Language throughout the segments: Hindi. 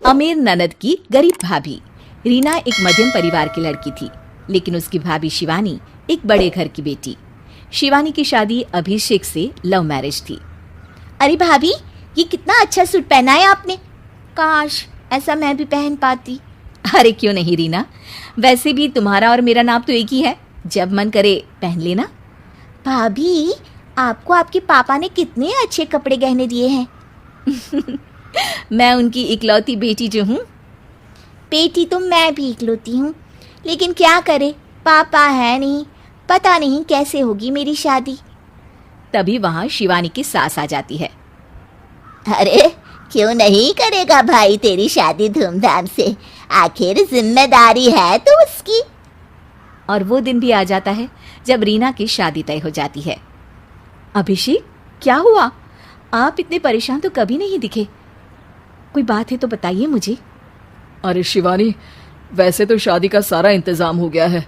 अमीर ननद की गरीब भाभी। रीना एक मध्यम परिवार की लड़की थी, लेकिन उसकी भाभी शिवानी एक बड़े घर की बेटी। शिवानी की शादी अभिषेक से लव मैरिज थी। अरे भाभी, ये कितना अच्छा सूट पहना है आपने। काश ऐसा मैं भी पहन पाती। अरे क्यों नहीं रीना, वैसे भी तुम्हारा और मेरा नाम तो एक ही है, जब मन करे पहन लेना। भाभी, आपको आपके पापा ने कितने अच्छे कपड़े गहने दिए हैं। मैं उनकी इकलौती बेटी जो हूँ। बेटी तो मैं भी इकलौती हूँ, लेकिन क्या करे, पापा है नहीं, पता नहीं कैसे होगी मेरी शादी। तभी वहाँ शिवानी की सास आ जाती है। अरे क्यों नहीं करेगा भाई तेरी शादी धूमधाम से, आखिर जिम्मेदारी है तो उसकी। और वो दिन भी आ जाता है जब रीना की शादी तय हो जाती है। अभिषेक, क्या हुआ? आप इतने परेशान तो कभी नहीं दिखे, कोई बात है तो बताइए मुझे। अरे शिवानी, वैसे तो शादी का सारा इंतजाम हो गया है,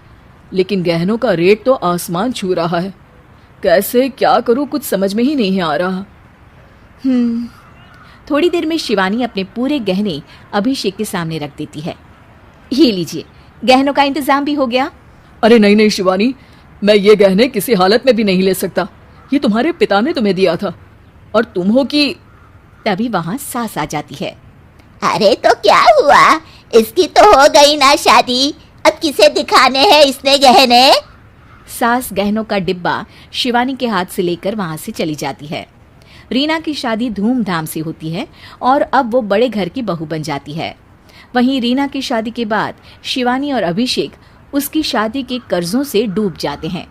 लेकिन गहनों का रेट तो आसमान छू रहा है। कैसे क्या करूं, कुछ समझ में ही नहीं आ रहा। थोड़ी देर में शिवानी अपने पूरे गहने अभिषेक के सामने रख देती है। ये लीजिए, गहनों का इंतजाम भी हो गया। अरे नहीं नहीं शिवानी, मैं ये गहने किसी हालत में भी नहीं ले सकता। ये तुम्हारे पिता ने तुम्हें दिया था, और तुम हो कि। तभी वहां सास आ जाती है। अरे तो क्या हुआ, इसकी तो हो गई ना शादी, अब किसे दिखाने हैं इसने गहने। सास गहनों का डिब्बा शिवानी के हाथ से लेकर वहां से चली जाती है। रीना की शादी धूमधाम से होती है और अब वो बड़े घर की बहू बन जाती है। वहीं रीना की शादी के बाद शिवानी और अभिषेक उसकी शादी के कर्जों से डूब जाते हैं।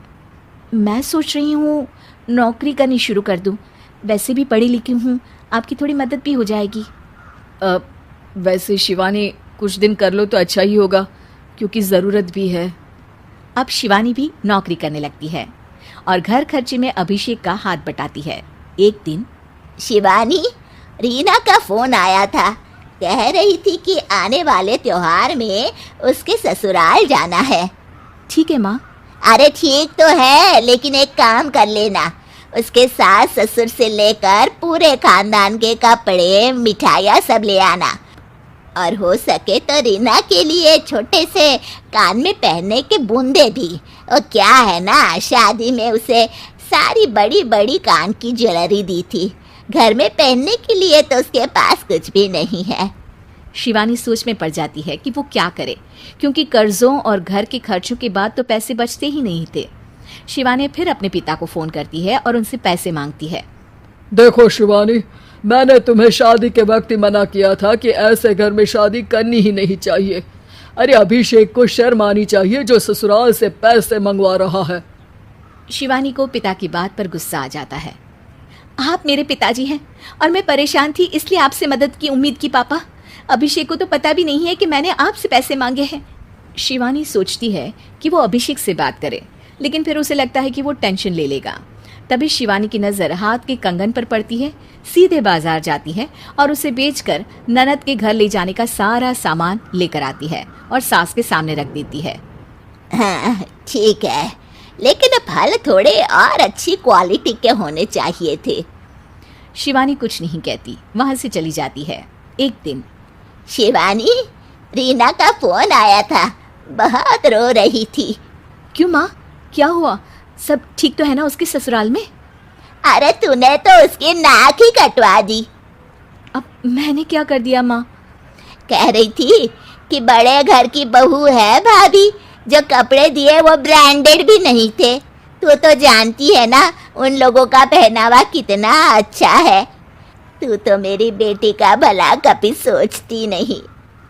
मैं सोच रही हूँ नौकरी करनी शुरू कर दूँ, वैसे भी पढ़ी लिखी हूँ, आपकी थोड़ी मदद भी हो जाएगी। वैसे शिवानी, कुछ दिन कर लो तो अच्छा ही होगा, क्योंकि ज़रूरत भी है। अब शिवानी भी नौकरी करने लगती है और घर खर्चे में अभिषेक का हाथ बटाती है। एक दिन शिवानी, रीना का फोन आया था, कह रही थी कि आने वाले त्योहार में उसके ससुराल जाना है। ठीक है माँ। अरे ठीक तो है, लेकिन एक काम कर लेना, उसके सास ससुर से लेकर पूरे खानदान के कपड़े मिठाइयाँ सब ले आना, और हो सके तो रीना के लिए छोटे से कान में पहनने के बूंदे भी। और क्या है ना, शादी में उसे सारी बड़ी बड़ी कान की ज्वेलरी दी थी, घर में पहनने के लिए तो उसके पास कुछ भी नहीं है। शिवानी सोच में पड़ जाती है कि वो क्या करे, क्योंकि कर्जों और घर के खर्चों के बाद तो पैसे बचते ही नहीं थे। शिवानी फिर अपने पिता को फोन करती है और उनसे पैसे मांगती है। देखो शिवानी, मैंने तुम्हें शादी के वक्त ही मना किया था कि ऐसे घर में शादी करनी ही नहीं चाहिए। अरे अभिषेक को शर्म आनी चाहिए जो ससुराल से पैसे मंगवा रहा है। शिवानी को पिता की बात पर गुस्सा आ जाता है। आप मेरे पिताजी हैं और मैं परेशान थी, इसलिए आपसे मदद की उम्मीद की पापा। अभिषेक को तो पता भी नहीं है कि मैंने आपसे पैसे मांगे हैं। शिवानी सोचती है कि वो अभिषेक से बात करे, लेकिन फिर उसे लगता है कि वो टेंशन ले लेगा। तभी शिवानी की नज़र हाथ के कंगन पर पड़ती है, सीधे बाजार जाती है और उसे बेचकर ननद के घर ले जाने का सारा सामान लेकर आती है और सास के सामने रख देती है। हाँ ठीक है, लेकिन फल थोड़े और अच्छी क्वालिटी के होने चाहिए थे। शिवानी कुछ नहीं कहती, वहां से चली जाती है। एक दिन शिवानी, रीना का फोन आया था, बहुत रो रही थी। क्यों माँ, क्या हुआ? सब ठीक तो है ना उसके ससुराल में? अरे तूने तो उसकी नाक ही कटवा दी। अब मैंने क्या कर दिया माँ? कह रही थी कि बड़े घर की बहू है भाभी, जो कपड़े दिए वो ब्रांडेड भी नहीं थे। तू तो जानती है ना उन लोगों का पहनावा कितना अच्छा है। तू तो मेरी बेटी का भला कभी सोचती नहीं।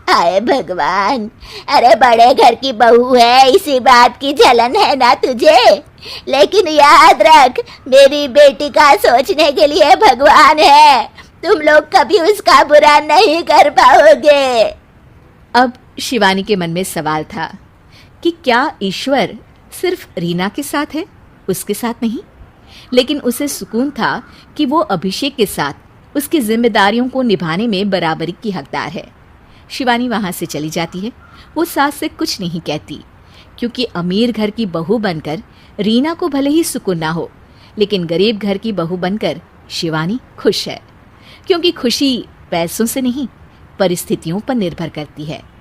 हाय भगवान, अरे बड़े घर की बहू है, इसी बात की जलन है ना तुझे, लेकिन याद रख मेरी बेटी का सोचने के लिए भगवान है, तुम लोग कभी उसका बुरा नहीं कर पाओगे। अब शिवानी के मन में सवाल था कि क्या ईश्वर सिर्फ रीना के साथ है, उसके साथ नहीं? लेकिन उसे सुकून था कि वो अभिषेक के साथ उसकी जिम्मेदारियों को निभाने में बराबरी की हकदार है। शिवानी वहां से चली जाती है। वो सास से कुछ नहीं कहती, क्योंकि अमीर घर की बहू बनकर रीना को भले ही सुकून ना हो, लेकिन गरीब घर की बहू बनकर शिवानी खुश है, क्योंकि खुशी पैसों से नहीं, परिस्थितियों पर निर्भर करती है।